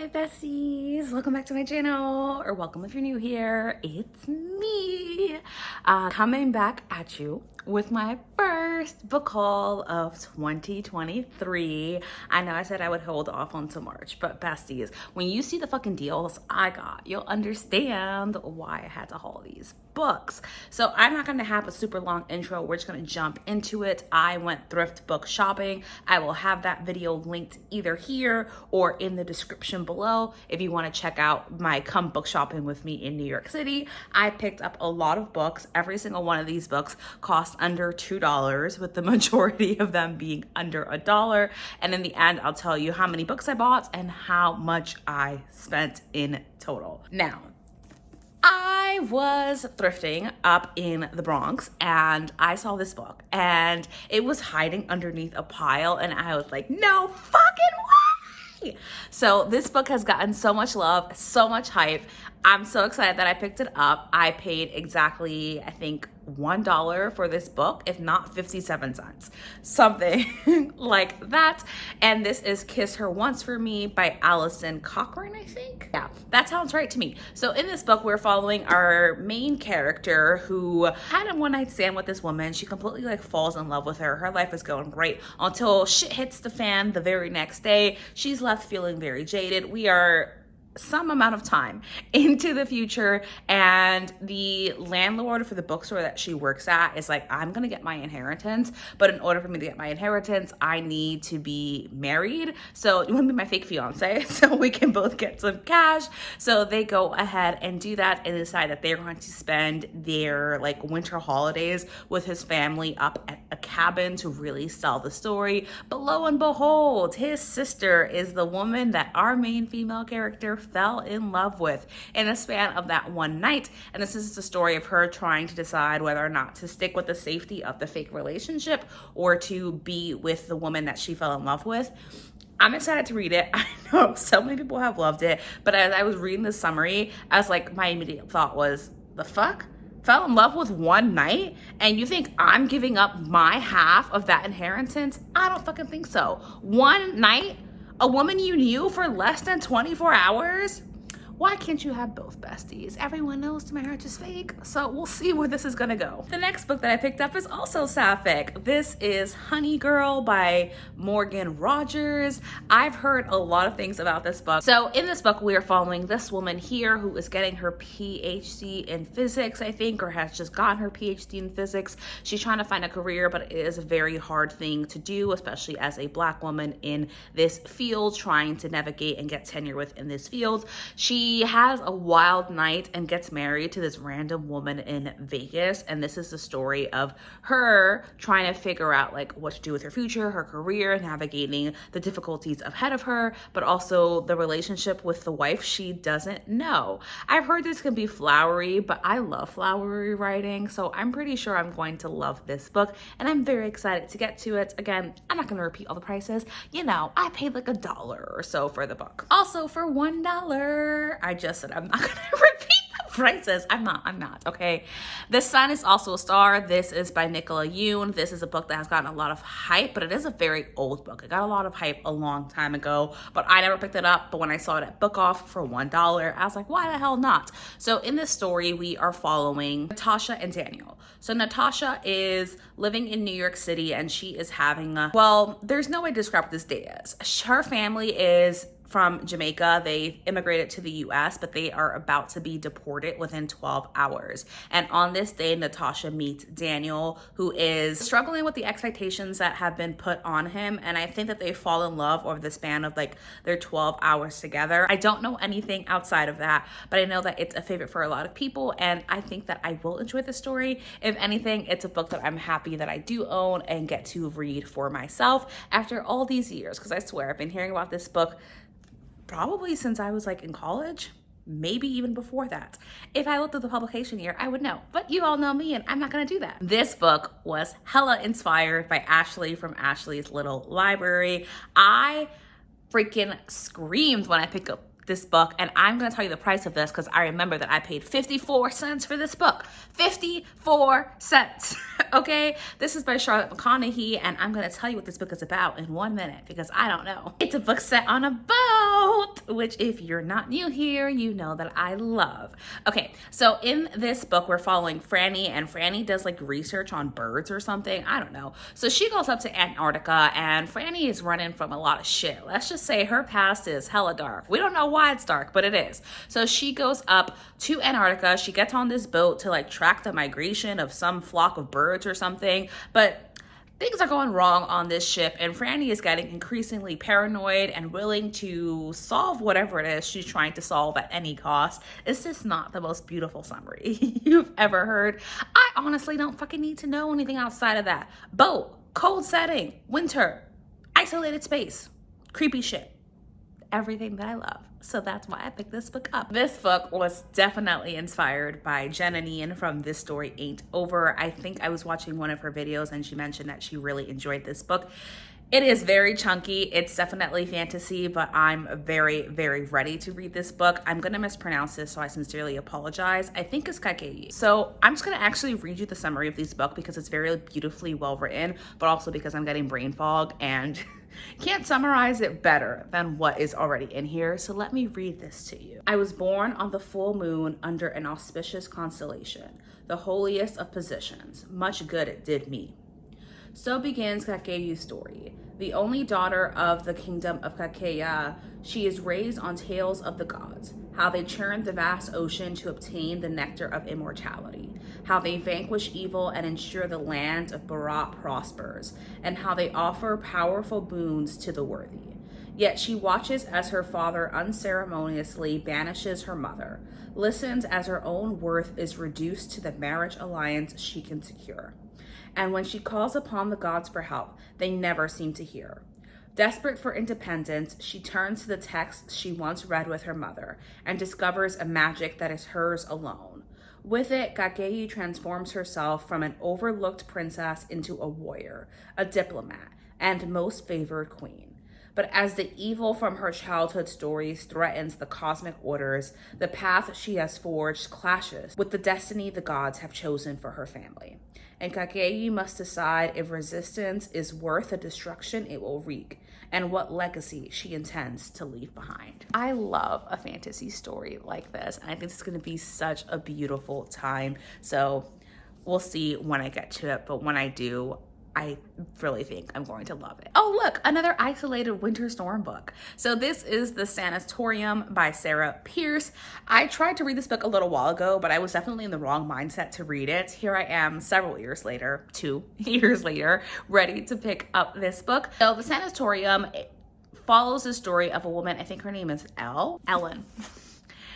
Hi besties, welcome back to my channel, or welcome if you're new here. It's me coming back at you with my first book haul of 2023. I know I said I would hold off until March, but besties, when you see the fucking deals I got, you'll understand why I had to haul these books. So I'm not going to have a super long intro. We're just going to jump into it. I went thrift book shopping. I will have that video linked either here or in the description below if you want to check out my come book shopping with me in New York City. I picked up a lot of books. Every single one of these books cost under $2, with the majority of them being under $1. And in the end, I'll tell you how many books I bought and how much I spent in total. Now, I was thrifting up in the Bronx and I saw this book and it was hiding underneath a pile and I was like, no fucking way! So this book has gotten so much love, so much hype. I'm so excited that I picked it up. I paid exactly, I think, $1 for this book, if not 57 cents, something like that. And this is Kiss Her Once for Me by Allison Cochran, I think. Yeah, that sounds right to me. So in this book, we're following our main character who had a one-night stand with this woman. She completely falls in love with her. Her life is going great until shit hits the fan the very next day. She's left feeling very jaded. We are some amount of time into the future, and the landlord for the bookstore that she works at is like, I'm gonna get my inheritance, but in order for me to get my inheritance, I need to be married. So you want to be my fake fiance so we can both get some cash. So they go ahead and do that and decide that they're going to spend their winter holidays with his family up at a cabin to really sell the story. But lo and behold, his sister is the woman that our main female character fell in love with in the span of that one night. And this is the story of her trying to decide whether or not to stick with the safety of the fake relationship or to be with the woman that she fell in love with. I'm excited to read it. I know so many people have loved it, but as I was reading the summary, I was like, my immediate thought was, the fuck? Fell in love with one night? And you think I'm giving up my half of that inheritance? I don't fucking think so. One night? A woman you knew for less than 24 hours? Why can't you have both, besties? Everyone knows the marriage is fake, so we'll see where this is gonna go. The next book that I picked up is also sapphic. This is Honey Girl by Morgan Rogers. I've heard a lot of things about this book. So in this book, we are following this woman here who is getting her PhD in physics, I think, or has just gotten her PhD in physics. She's trying to find a career, but it is a very hard thing to do, especially as a Black woman in this field, trying to navigate and get tenure within this field. She has a wild night and gets married to this random woman in Vegas. And this is the story of her trying to figure out what to do with her future, her career, navigating the difficulties ahead of her, but also the relationship with the wife she doesn't know. I've heard this can be flowery, but I love flowery writing, so I'm pretty sure I'm going to love this book, and I'm very excited to get to it. Again, I'm not going to repeat all the prices. You know, I paid $1 or so for the book. Also, for $1, I just said I'm not going to repeat the prices. I'm not, okay? The Sun is Also a Star. This is by Nicola Yoon. This is a book that has gotten a lot of hype, but it is a very old book. It got a lot of hype a long time ago, but I never picked it up. But when I saw it at Book Off for $1, I was like, why the hell not? So in this story, we are following Natasha and Daniel. So Natasha is living in New York City and she is having there's no way to describe what this day is. Her family is from Jamaica. They immigrated to the US, but they are about to be deported within 12 hours. And on this day, Natasha meets Daniel, who is struggling with the expectations that have been put on him. And I think that they fall in love over the span of their 12 hours together. I don't know anything outside of that, but I know that it's a favorite for a lot of people. And I think that I will enjoy the story. If anything, it's a book that I'm happy that I do own and get to read for myself after all these years. Because I swear, I've been hearing about this book probably since I was in college, maybe even before that. If I looked at the publication year, I would know, but you all know me and I'm not gonna do that. This book was hella inspired by Ashley from Ashley's Little Library. I freaking screamed when I picked up this book, and I'm going to tell you the price of this because I remember that I paid 54 cents for this book. 54 cents. Okay? This is by Charlotte McConaughey, and I'm going to tell you what this book is about in 1 minute because I don't know. It's a book set on a boat, which if you're not new here, you know that I love. Okay, so in this book, we're following Franny, and Franny does like research on birds or something. I don't know. So she goes up to Antarctica, and Franny is running from a lot of shit. Let's just say her past is hella dark. We don't know why it's dark, but it is. So she goes up to Antarctica. She gets on this boat to like track the migration of some flock of birds or something, but things are going wrong on this ship, and Franny is getting increasingly paranoid and willing to solve whatever it is she's trying to solve at any cost. Is this not the most beautiful summary you've ever heard? I honestly don't fucking need to know anything outside of that. Boat, cold setting, winter, isolated space, creepy shit. Everything that I love. So that's why I picked this book up. This book was definitely inspired by Jen Aneen from This Story Ain't Over. I think I was watching one of her videos and she mentioned that she really enjoyed this book. It is very chunky. It's definitely fantasy, but I'm very, very ready to read this book. I'm gonna mispronounce this, so I sincerely apologize. I think it's Kakei. So I'm just gonna actually read you the summary of this book because it's very beautifully well written, but also because I'm getting brain fog and can't summarize it better than what is already in here. So let me read this to you. I was born on the full moon under an auspicious constellation, the holiest of positions. Much good it did me. So begins Kakei's story. The only daughter of the kingdom of Kakeya, she is raised on tales of the gods, how they churned the vast ocean to obtain the nectar of immortality, how they vanquish evil and ensure the land of Barat prospers, and how they offer powerful boons to the worthy. Yet she watches as her father unceremoniously banishes her mother, listens as her own worth is reduced to the marriage alliance she can secure. And when she calls upon the gods for help, they never seem to hear. Desperate for independence, she turns to the texts she once read with her mother and discovers a magic that is hers alone. With it, Kakei transforms herself from an overlooked princess into a warrior, a diplomat, and most favored queen. But as the evil from her childhood stories threatens the cosmic orders, the path she has forged clashes with the destiny the gods have chosen for her family. And Kakei must decide if resistance is worth the destruction it will wreak, and what legacy she intends to leave behind. I love a fantasy story like this, and I think it's going to be such a beautiful time. So we'll see when I get to it, but when I do, I really think I'm going to love it. Oh, look, another isolated winter storm book. So this is The Sanatorium by Sarah Pierce. I tried to read this book a little while ago, but I was definitely in the wrong mindset to read it. Here I am several years later, 2 years later, ready to pick up this book. So The Sanatorium follows the story of a woman, I think her name is Ellen.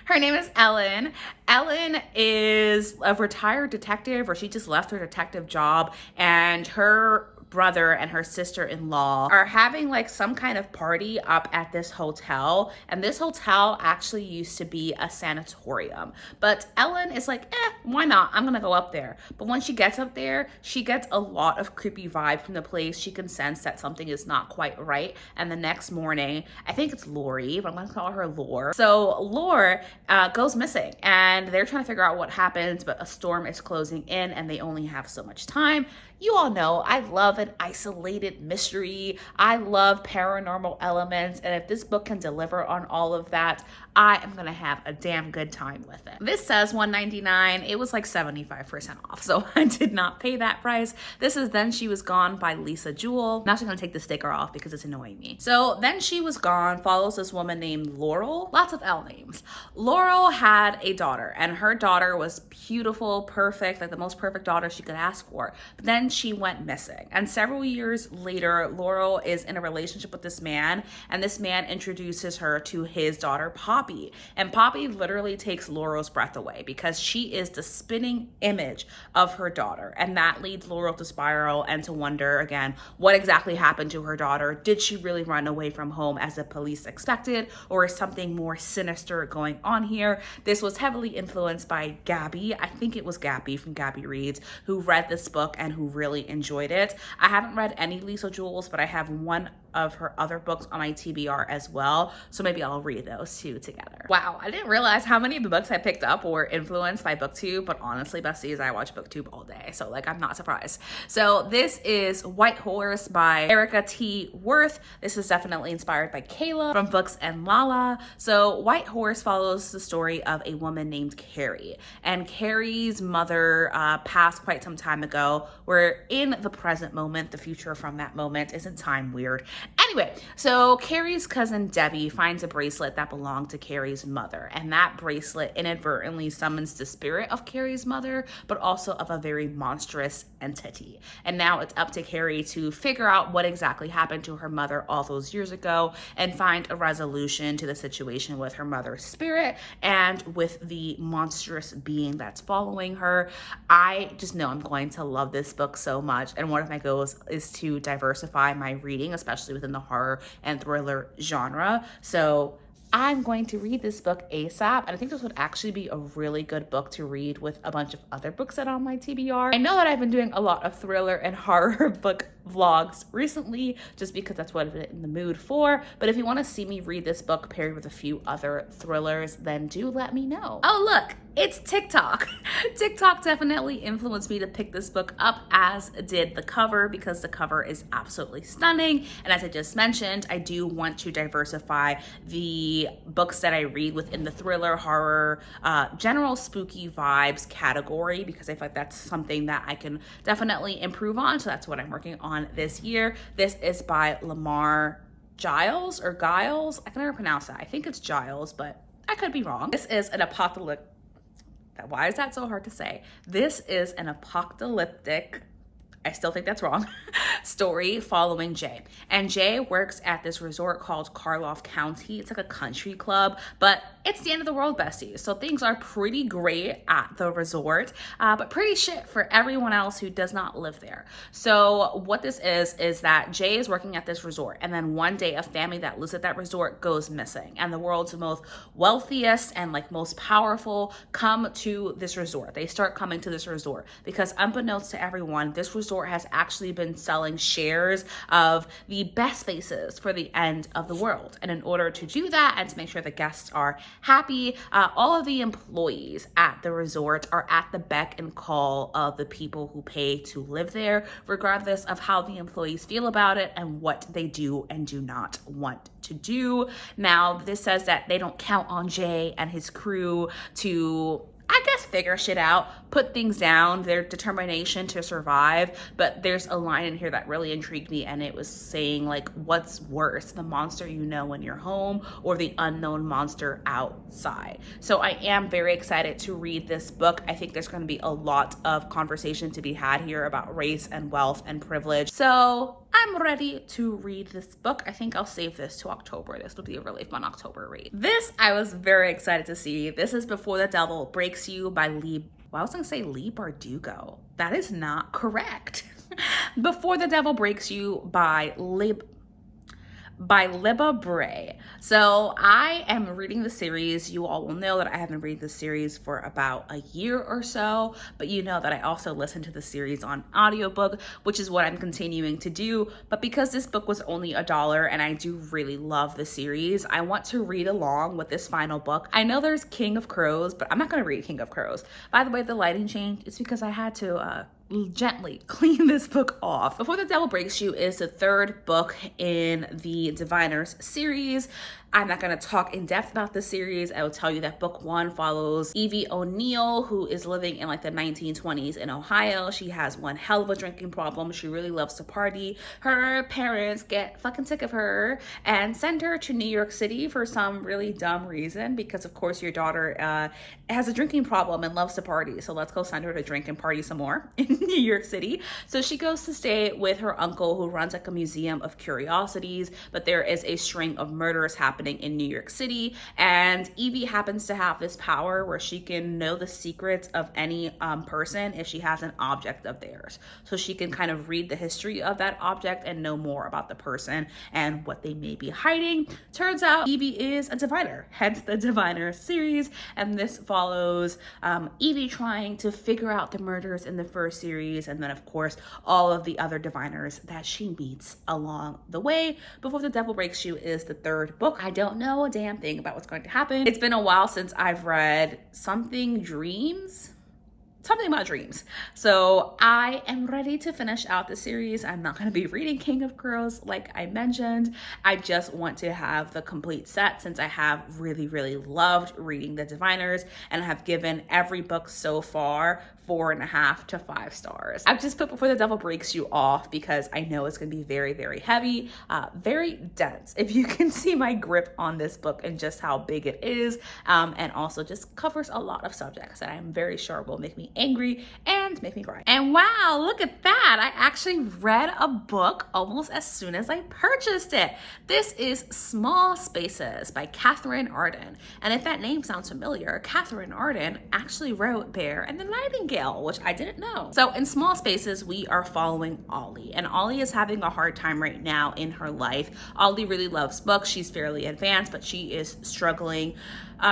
Her name is Ellen. Ellen is a retired detective, or she just left her detective job, and her brother and her sister-in-law are having like some kind of party up at this hotel, and this hotel actually used to be a sanatorium, but Ellen is like, why not? I'm gonna go up there. But when she gets up there, she gets a lot of creepy vibe from the place. She can sense that something is not quite right, and the next morning, I think it's Lori, but I'm gonna call her Lore. So Lore goes missing, and they're trying to figure out what happens, but a storm is closing in and they only have so much time. You all know I love an isolated mystery. I love paranormal elements, and if this book can deliver on all of that, I am gonna have a damn good time with it. This says $1.99. It was like 75% off, so I did not pay that price. This is Then She Was Gone by Lisa Jewell. I'm actually gonna take the sticker off because it's annoying me. So Then She Was Gone follows this woman named Laurel. Lots of L names. Laurel had a daughter, and her daughter was beautiful, perfect, like the most perfect daughter she could ask for. But then she went missing, and several years later, Laurel is in a relationship with this man, and this man introduces her to his daughter Poppy, and Poppy literally takes Laurel's breath away because she is the spinning image of her daughter, and that leads Laurel to spiral and to wonder again what exactly happened to her daughter. Did she really run away from home as the police expected, or is something more sinister going on here? This was heavily influenced by Gabby. I think it was Gabby from Gabby Reads who read this book and who really enjoyed it. I haven't read any Lisa Jewells, but I have one of her other books on my TBR as well. So maybe I'll read those two together. Wow, I didn't realize how many of the books I picked up were influenced by BookTube, but honestly, besties, I watch BookTube all day. So like, I'm not surprised. So this is White Horse by Erica T. Worth. This is definitely inspired by Kayla from Books and Lala. So White Horse follows the story of a woman named Carrie. And Carrie's mother passed quite some time ago. We're in the present moment. The future from that moment isn't time weird. Anyway, so Carrie's cousin Debbie finds a bracelet that belonged to Carrie's mother. And that bracelet inadvertently summons the spirit of Carrie's mother, but also of a very monstrous entity. And now it's up to Carrie to figure out what exactly happened to her mother all those years ago and find a resolution to the situation with her mother's spirit and with the monstrous being that's following her. I just know I'm going to love this book so much. And one of my goals is to diversify my reading, especially within the horror and thriller genre. So I'm going to read this book ASAP, and I think this would actually be a really good book to read with a bunch of other books that are on my TBR. I know that I've been doing a lot of thriller and horror book vlogs recently, just because that's what I'm in the mood for, but if you want to see me read this book paired with a few other thrillers, then do let me know. Oh look, it's TikTok. TikTok definitely influenced me to pick this book up, as did the cover, because the cover is absolutely stunning. And as I just mentioned, I do want to diversify the books that I read within the thriller, horror, general spooky vibes category, because I feel like that's something that I can definitely improve on. So that's what I'm working on this year. This is by Lamar Giles or Giles. I can never pronounce that. I think it's Giles, but I could be wrong. This is an apocalyptic. Why is that so hard to say? This is an apocalyptic, I still think that's wrong, story following Jay. And Jay works at this resort called Karloff County. It's like a country club, but it's the end of the world, besties. So things are pretty great at the resort, but pretty shit for everyone else who does not live there. So what this is that Jay is working at this resort, and then one day a family that lives at that resort goes missing, and the world's most wealthiest and like most powerful come to this resort. They start coming to this resort because, unbeknownst to everyone, this resort has actually been selling shares of the best spaces for the end of the world. And in order to do that and to make sure the guests are happy, all of the employees at the resort are at the beck and call of the people who pay to live there, regardless of how the employees feel about it and what they do and do not want to do. Now, this says that they don't count on Jay and his crew to, I guess, figure shit out, put things down, their determination to survive. But there's a line in here that really intrigued me, and it was saying, like, what's worse, the monster you know in your home or the unknown monster outside? So I am very excited to read this book. I think there's going to be a lot of conversation to be had here about race and wealth and privilege. So I'm ready to read this book. I think I'll save this to October. This will be a really fun October read. This I was very excited to see. This is Before the Devil Breaks You by I was gonna say Lee Bardugo. That is not correct. Before the Devil Breaks You by Libba Bray. So I am reading the series. You all will know that I have been reading the series for about a year or so, but you know that I also listen to the series on audiobook, which is what I'm continuing to do. But because this book was only $1 and I do really love the series, I want to read along with this final book. I know there's King of Crows, but I'm not going to read King of Crows. By the way, the lighting changed. It's because I had to gently clean this book off. Before the Devil Breaks You is the third book in the Diviners series. I'm not going to talk in depth about the series. I will tell you that book one follows Evie O'Neill, who is living in like the 1920s in Ohio. She has one hell of a drinking problem. She really loves to party. Her parents get fucking sick of her and send her to New York City for some really dumb reason, because of course your daughter has a drinking problem and loves to party. So let's go send her to drink and party some more in New York City. So she goes to stay with her uncle, who runs like a museum of curiosities, but there is a string of murders happening happening in New York City. And Evie happens to have this power where she can know the secrets of any person if she has an object of theirs. So she can kind of read the history of that object and know more about the person and what they may be hiding. Turns out Evie is a diviner, hence the Diviner series. And this follows Evie trying to figure out the murders in the first series, and then of course all of the other diviners that she meets along the way. Before the Devil Breaks You is the third book. I don't know a damn thing about what's going to happen. It's been a while since I've read something about dreams. So I am ready to finish out the series. I'm not going to be reading King of Crows like I mentioned. I just want to have the complete set since I have really, really loved reading the Diviners and have given every book so far 4.5 to 5 stars. I've just put Before the Devil Breaks You off because I know it's going to be very, very heavy, very dense. If you can see my grip on this book and just how big it is, and also just covers a lot of subjects that I'm very sure will make me angry and make me cry. And wow, look at that. I actually read a book almost as soon as I purchased it. This is Small Spaces by Catherine Arden. And if that name sounds familiar, Catherine Arden actually wrote Bear and the Nightingale, which I didn't know. So in Small Spaces, we are following Ollie, and Ollie is having a hard time right now in her life. Ollie really loves books. She's fairly advanced, but she is struggling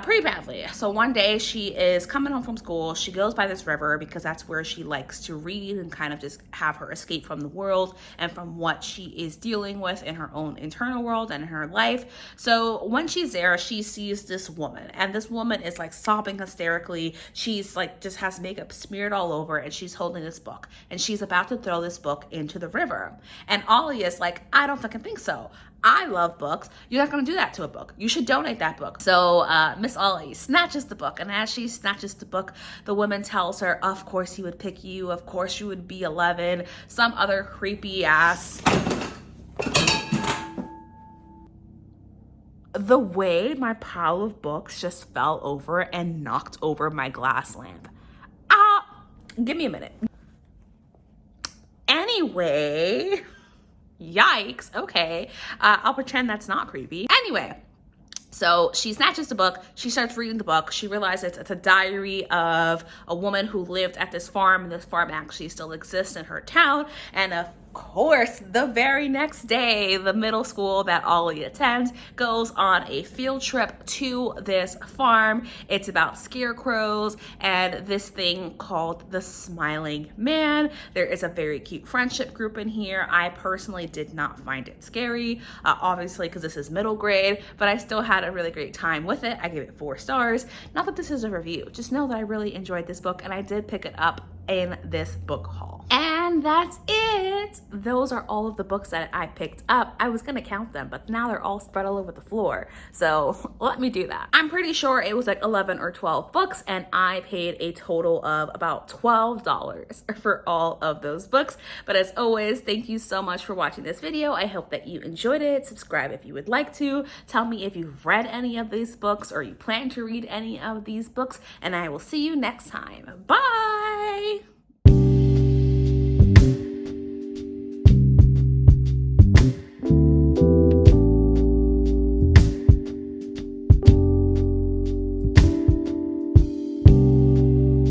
pretty badly. So one day she is coming home from school. She goes by this river because that's where she likes to read and kind of just have her escape from the world and from what she is dealing with in her own internal world and in her life. So when she's there, she sees this woman, and this woman is like sobbing hysterically. She's like just has makeup smeared all over, and she's holding this book, and she's about to throw this book into the river. And Ollie is like, I don't fucking think so. I love books. You're not going to do that to a book. You should donate that book. So Miss Ollie snatches the book, and as she snatches the book, the woman tells her, of course he would pick you. Of course you would be 11. Some other creepy ass. The way my pile of books just fell over and knocked over my glass lamp. Give me a minute. Anyway, yikes. Okay. I'll pretend that's not creepy. Anyway, so she snatches the book. She starts reading the book. She realizes it's a diary of a woman who lived at this farm, and this farm actually still exists in her town. And of course, the very next day, the middle school that Ollie attends goes on a field trip to this farm. It's about scarecrows and this thing called the Smiling Man. There is a very cute friendship group in here. I personally did not find it scary, obviously because this is middle grade, but I still had a really great time with it. I gave it 4 stars. Not that this is a review, just know that I really enjoyed this book, and I did pick it up in this book haul. And that's it. Those are all of the books that I picked up. I was gonna count them, but now they're all spread all over the floor. So let me do that. I'm pretty sure it was like 11 or 12 books, and I paid a total of about $12 for all of those books. But as always, thank you so much for watching this video. I hope that you enjoyed it. Subscribe if you would like to. Tell me if you've read any of these books or you plan to read any of these books, and I will see you next time. Bye.